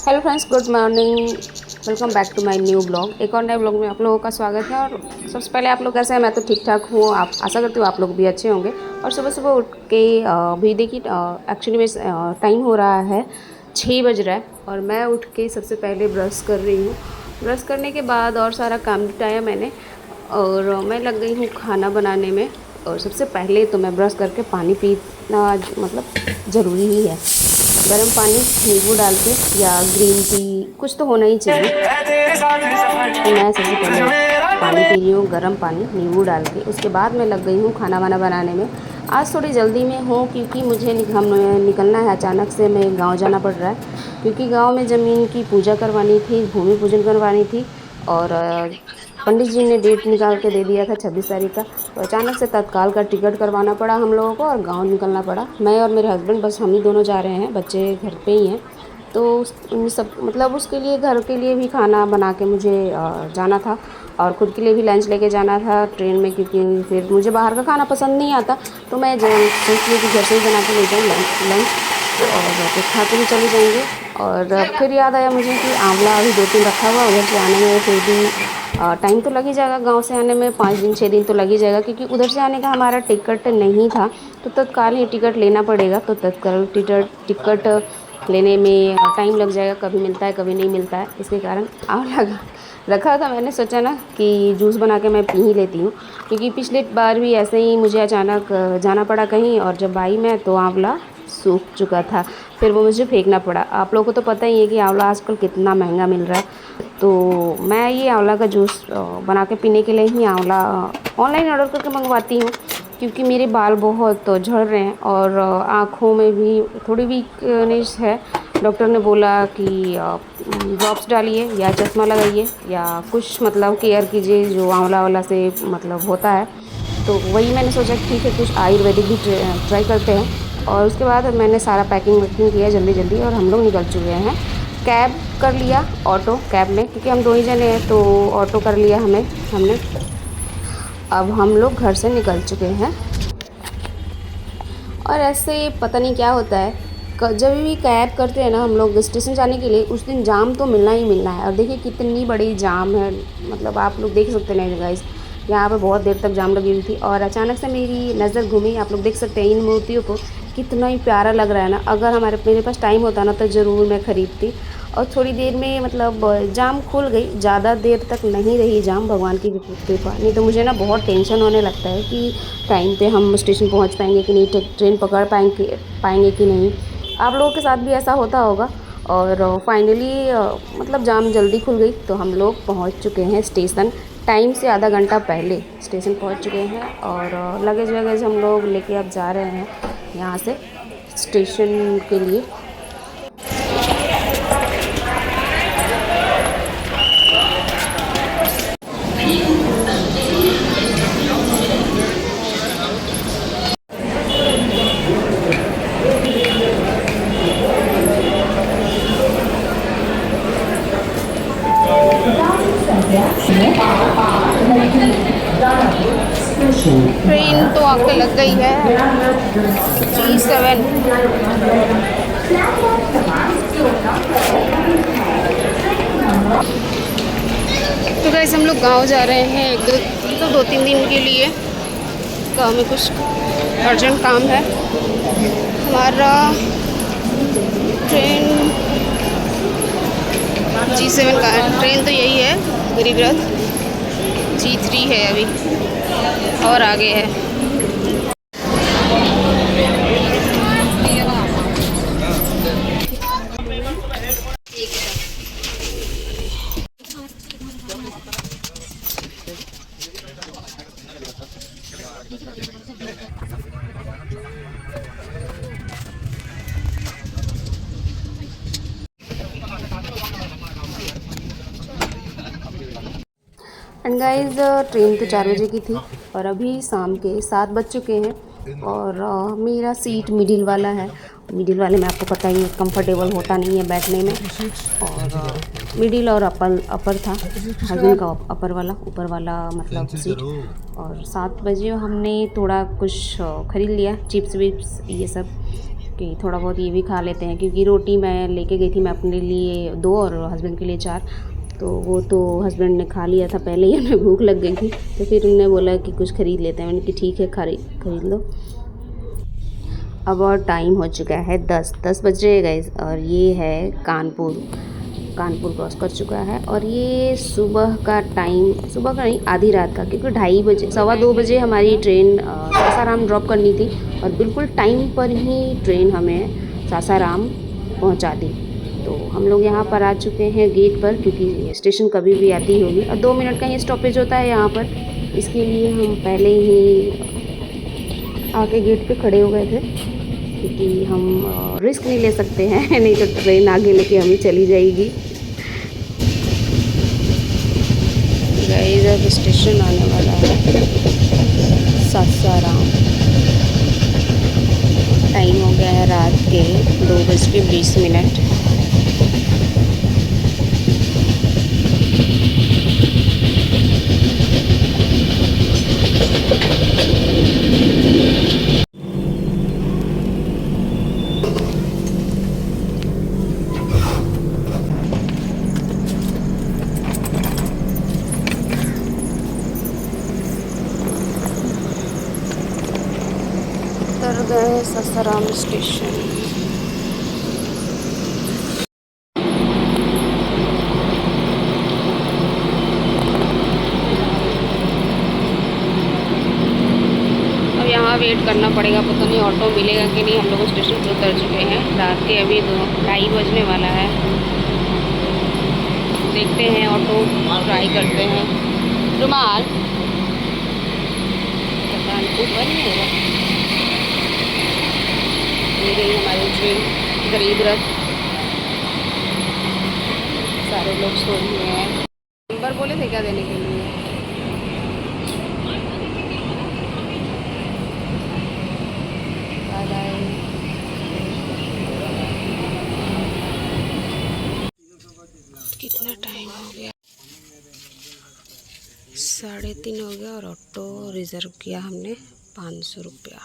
Hello friends, good morning. Welcome back to my new blog. एक और नए blog में आप लोगों का स्वागत है। और सबसे पहले आप लोग कैसे हैं? मैं तो ठीक ठाक हूँ। आप आशा करती हूँ आप लोग भी अच्छे होंगे। और सुबह सुबह उठ के भी देखिए, एक्चुअली में टाइम हो रहा है 6 बज रहा है और मैं उठ के सबसे पहले ब्रश कर रही हूँ। ब्रश करने के बाद और सारा काम निपटाया मैंने और मैं लग गई हूँ खाना बनाने में। और सबसे पहले तो मैं ब्रश करके पानी पीना मतलब ज़रूरी ही है। गर्म पानी नींबू डाल के या ग्रीन टी कुछ तो होना ही चाहिए। तो मैं सबसे पहले पानी पी रही हूँ, गर्म पानी नींबू डाल के। उसके बाद मैं लग गई हूँ खाना वाना बनाने में। आज थोड़ी जल्दी में हूँ क्योंकि मुझे निकलना है। अचानक से मैं गांव जाना पड़ रहा है क्योंकि गांव में ज़मीन की पूजा करवानी थी, भूमि पूजन करवानी थी। और पंडित जी ने डेट निकाल के दे दिया था 26 तारीख का। तो अचानक से तत्काल का टिकट करवाना पड़ा हम लोगों को और गांव निकलना पड़ा। मैं और मेरे हस्बैंड बस हम ही दोनों जा रहे हैं, बच्चे घर पे ही हैं। तो उन सब मतलब उसके लिए घर के लिए भी खाना बना के मुझे जाना था और ख़ुद के लिए भी लंच लेके जाना था ट्रेन में, क्योंकि फिर मुझे बाहर का खाना पसंद नहीं आता। तो मैं सोच रही कि घर से ही बना के ले जाऊँ लंच और फिर खा के भी चले जाएंगे। और फिर याद आया मुझे कि आंवला अभी 2 दिन रखा हुआ, उधर से आने में फिर भी टाइम तो लग ही जाएगा। गांव से आने में 5 दिन 6 दिन तो लग ही जाएगा क्योंकि उधर से आने का हमारा टिकट नहीं था। तो तत्काल ही टिकट लेना पड़ेगा। तो तत्काल टिकट लेने में टाइम लग जाएगा, कभी मिलता है कभी नहीं मिलता है। इसके कारण आंवला रखा था। मैंने सोचा ना कि जूस बना के मैं पी ही लेती हूँ क्योंकि पिछले बार भी ऐसे ही मुझे अचानक जाना पड़ा कहीं और जब आई मैं तो आंवला सूख चुका था। फिर वो मुझे फेंकना पड़ा। आप लोगों को तो पता ही है कि आंवला आजकल कितना महंगा मिल रहा है। तो मैं ये आंवला का जूस बना के पीने के लिए ही आंवला ऑनलाइन ऑर्डर करके मंगवाती हूँ क्योंकि मेरे बाल बहुत झड़ रहे हैं और आँखों में भी थोड़ी वीकनेस है। डॉक्टर ने बोला कि ड्रॉप्स डालिए या चश्मा लगाइए या कुछ मतलब केयर कीजिए जो आंवला वाला से मतलब होता है। तो वही मैंने सोचा कि ठीक है, कुछ आयुर्वेदिक भी ट्राई करते हैं। और उसके बाद मैंने सारा पैकिंग वैकिंग किया जल्दी जल्दी और हम लोग निकल चुके हैं। कैब कर लिया, ऑटो कैब में, क्योंकि हम 2 ही जने हैं तो ऑटो कर लिया हमने। अब हम लोग घर से निकल चुके हैं। और ऐसे पता नहीं क्या होता है, जब भी कैब करते हैं ना हम लोग स्टेशन जाने के लिए, उस दिन जाम तो मिलना ही मिलना है। और देखिए कितनी बड़ी जाम है, मतलब आप लोग देख सकते हैं गाइस, यहाँ पे बहुत देर तक जाम लगी हुई थी। और अचानक से मेरी नज़र घूमी, आप लोग देख सकते हैं इन मूर्तियों को, कितना ही प्यारा लग रहा है ना। अगर मेरे पास टाइम होता ना तो ज़रूर मैं ख़रीदती। और थोड़ी देर में मतलब जाम खुल गई, ज़्यादा देर तक नहीं रही जाम, भगवान की कृपा। नहीं तो मुझे ना बहुत टेंशन होने लगता है कि टाइम पे हम स्टेशन पहुंच पाएंगे कि नहीं, ट्रेन पकड़ पाएंगे कि नहीं। आप लोगों के साथ भी ऐसा होता होगा। और फाइनली मतलब जाम जल्दी खुल गई तो हम लोग पहुंच चुके हैं स्टेशन। टाइम से आधा घंटा पहले स्टेशन पहुंच चुके हैं और लगेज वगैज हम लोग लेके अब जा रहे हैं यहाँ से स्टेशन के लिए। ट्रेन तो आके लग गई है G7। तो गाइस हम लोग गांव जा रहे हैं 2-3 दिन के लिए। गांव में कुछ अर्जेंट काम है। हमारा ट्रेन G7 का ट्रेन तो यही है, गरीब रथ। G3 है अभी और आगे है। एंड गाइज ट्रेन तो 4 बजे की थी और अभी शाम के 7 बज चुके हैं। और मेरा सीट मिडिल वाला है। मिडिल वाले में आपको पता ही है कंफर्टेबल होता नहीं है बैठने में। और मिडिल और अपर था, हस्बैंड का अपर वाला, ऊपर वाला मतलब सीट। और 7 बजे हमने थोड़ा कुछ ख़रीद लिया, चिप्स विप्स ये सब। कि थोड़ा बहुत ये भी खा लेते हैं, क्योंकि रोटी मैं लेके गई थी, मैं अपने लिए 2 और हस्बैंड के लिए 4, तो वो तो हस्बैंड ने खा लिया था पहले ही, उन्हें भूख लग गई थी, तो फिर उन्होंने बोला कि कुछ ख़रीद लेते हैं। मैंने कि ठीक है, खरीद लो। अब और टाइम हो चुका है 10 बज रहे हैं गाइस, और ये है कानपुर क्रॉस कर चुका है। और ये सुबह का टाइम, सुबह का नहीं, आधी रात का, क्योंकि 2:30 बजे, 2:15 बजे हमारी ट्रेन सासाराम ड्रॉप करनी थी, और बिल्कुल टाइम पर ही ट्रेन हमें सासाराम पहुंचा दी। तो हम लोग यहाँ पर आ चुके हैं गेट पर, क्योंकि स्टेशन कभी भी आती होगी, और 2 मिनट का ही स्टॉपेज होता है यहाँ पर, इसके लिए हम पहले ही आके गेट पे खड़े हो गए थे, क्योंकि हम रिस्क नहीं ले सकते हैं नहीं तो ट्रेन आगे लेके हमें चली जाएगी। गाइस अब स्टेशन आने वाला है सासाराम। टाइम हो गया है रात के 2:20। उतर गए सासाराम स्टेशन। अब यहाँ वेट करना पड़ेगा, पता नहीं ऑटो मिलेगा कि नहीं। हम लोग स्टेशन पर उतर चुके हैं, रात के अभी 2:30 बजने वाला है। देखते हैं, ऑटो ट्राई करते हैं। रुमाल पता नहीं ऊपर नहीं होगा। ये रही हमारी ट्रेन, गरीब रथ। सारे लोग सो रहे हैं। नंबर बोले थे क्या देने के लिए? कितना टाइम हो गया? 3:30 हो गया, और ऑटो रिज़र्व किया हमने 500 रुपया।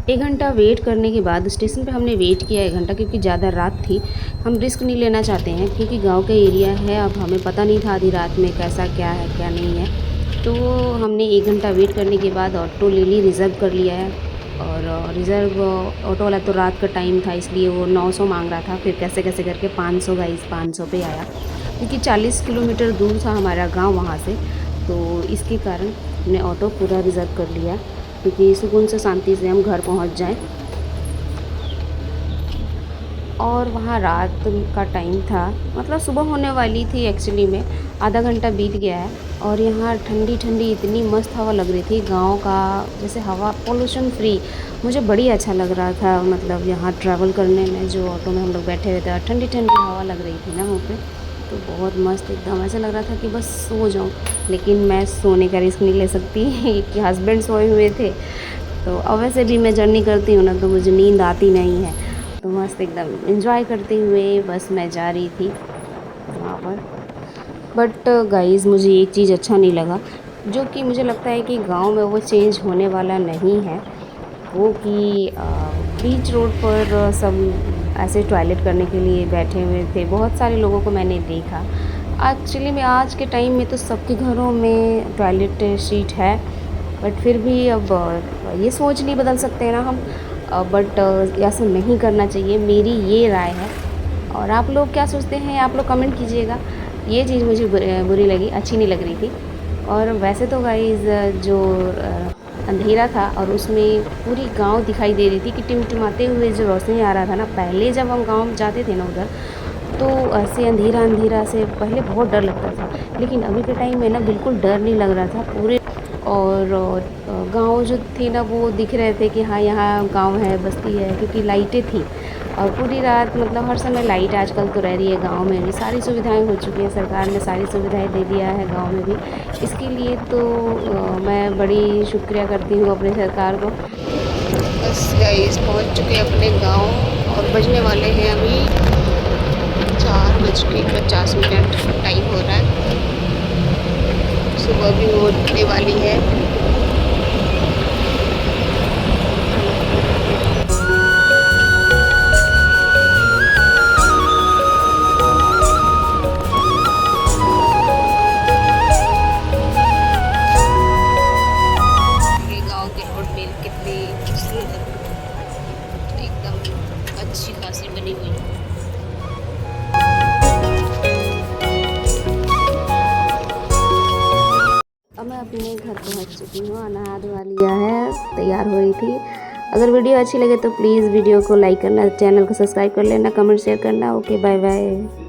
1 घंटा वेट करने के बाद स्टेशन पे हमने वेट किया 1 घंटा, क्योंकि ज़्यादा रात थी। हम रिस्क नहीं लेना चाहते हैं, क्योंकि गांव का एरिया है। अब हमें पता नहीं था आधी रात में कैसा क्या है क्या नहीं है, तो हमने 1 घंटा वेट करने के बाद ऑटो ले ली, रिज़र्व कर लिया है। और रिज़र्व ऑटो वाला तो रात का टाइम था, इसलिए वो 900 मांग रहा था। फिर कैसे कैसे करके 500 गाइस 500 पे आया, क्योंकि 40 किलोमीटर दूर था हमारा गांव वहाँ से, तो इसके कारण हमने ऑटो पूरा रिज़र्व कर लिया, क्योंकि सुकून से शांति से हम घर पहुँच जाएं। और वहाँ रात का टाइम था, मतलब सुबह होने वाली थी एक्चुअली में, आधा घंटा बीत गया है। और यहाँ ठंडी ठंडी इतनी मस्त हवा लग रही थी, गांव का जैसे हवा, पोल्यूशन फ्री। मुझे बड़ी अच्छा लग रहा था, मतलब यहाँ ट्रैवल करने में। जो ऑटो में हम लोग बैठे हुए थे, ठंडी ठंडी हवा लग रही थी ना वहाँ पे, तो बहुत मस्त एकदम ऐसा लग रहा था कि बस सो जाऊँ। लेकिन मैं सोने का रिस्क नहीं ले सकती कि हस्बैंड सोए हुए थे, तो अब वैसे भी मैं जर्नी करती हूँ ना, तो मुझे नींद आती नहीं है। तो मस्त एकदम एंजॉय करते हुए बस मैं जा रही थी वहाँ पर। बट गाइस मुझे एक चीज़ अच्छा नहीं लगा, जो कि मुझे लगता है कि गांव में वो चेंज होने वाला नहीं है, वो कि बीच रोड पर सब ऐसे टॉयलेट करने के लिए बैठे हुए थे। बहुत सारे लोगों को मैंने देखा। एक्चुअली में आज के टाइम में तो सबके घरों में टॉयलेट सीट है, बट फिर भी अब ये सोच नहीं बदल सकते ना हम। बट ऐसा नहीं करना चाहिए, मेरी ये राय है। और आप लोग क्या सोचते हैं, आप लोग कमेंट कीजिएगा। ये चीज़ मुझे बुरी लगी, अच्छी नहीं लग रही थी। और वैसे तो गाइस जो अंधेरा था, और उसमें पूरी गांव दिखाई दे रही थी कि टिमटिमाते हुए जो रोशनी आ रहा था ना। पहले जब हम गांव जाते थे ना उधर, तो ऐसे अंधेरा अंधेरा से पहले बहुत डर लगता था, लेकिन अभी के टाइम में ना बिल्कुल डर नहीं लग रहा था पूरे। और गांव जो थे ना, वो दिख रहे थे कि हाँ यहाँ गांव है, बस्ती है, क्योंकि लाइटें थी। और पूरी रात मतलब हर समय लाइट आजकल तो रह रही है गांव में भी। सारी सुविधाएं हो चुकी हैं, सरकार ने सारी सुविधाएं दे दिया है गांव में भी। इसके लिए तो मैं बड़ी शुक्रिया करती हूँ अपने सरकार को। बस गाइस पहुँच चुके अपने गाँव, और बजने वाले हैं अभी 4:50 टाइम हो रहा है। सुबह भी होने वाली है। रेडी हुई हूँ। अब मैं अपने घर पहुँच चुकी हूँ, नहा धोवा लिया है, तैयार हो रही थी। अगर वीडियो अच्छी लगे तो प्लीज़ वीडियो को लाइक करना, चैनल को सब्सक्राइब कर लेना, कमेंट शेयर करना। Okay, bye bye.